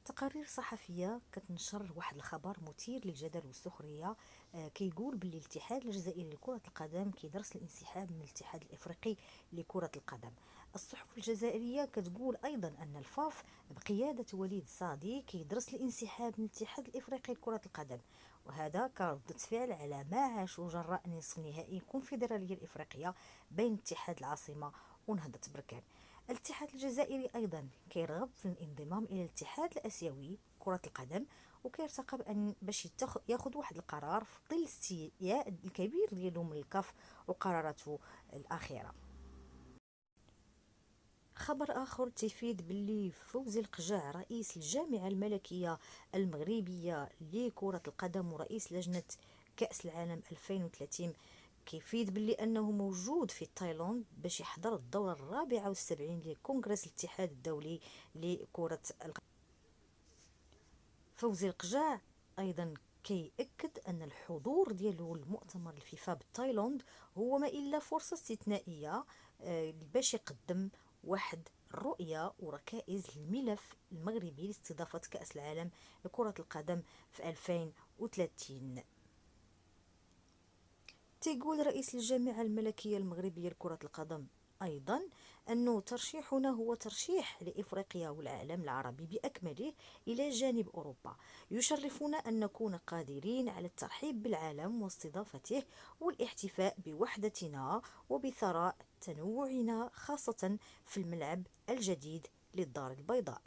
تقارير صحفية كتنشر واحد الخبر مثير للجدل والسخرية. كيقول باللي الاتحاد الجزائري لكرة القدم كيدرس الانسحاب من الاتحاد الافريقي لكرة القدم. الصحف الجزائرية كتقول ايضا ان الفاف بقيادة وليد صادي كيدرس الانسحاب من الاتحاد الافريقي لكرة القدم، وهذا كردة فعل على ما عاشوا جراء نصف نهائي الكونفدرالية الافريقية بين اتحاد العاصمة ونهضة بركان. الاتحاد الجزائري أيضا كيرغب في الانضمام إلى الاتحاد الآسيوي كرة القدم، وكيرتقب أن باش ياخذ واحد القرار في ظل الاستياء الكبير ديالو من الكاف وقراراته الأخيرة. خبر آخر تيفيد باللي فوزي القجاع رئيس الجامعة الملكية المغربية لكرة القدم ورئيس لجنة كأس العالم 2030 كيفيد باللي أنه موجود في تايلاند باش يحضر الدورة الرابعة والسبعين لكونغرس الاتحاد الدولي لكرة القدم. فوزي القجاع أيضا كيأكد أن الحضور ديالو لمؤتمر الفيفا بالتايلاند هو ما إلا فرصة استثنائية باش يقدم واحد الرؤية وركائز الملف المغربي لاستضافة كأس العالم لكرة القدم في 2030. تيقول رئيس الجامعة الملكية المغربية لكرة القدم أيضا أنه ترشيحنا هو ترشيح لإفريقيا والعالم العربي بأكمله إلى جانب أوروبا. يشرفنا أن نكون قادرين على الترحيب بالعالم واستضافته والاحتفاء بوحدتنا وبثراء تنوعنا، خاصة في الملعب الجديد للدار البيضاء.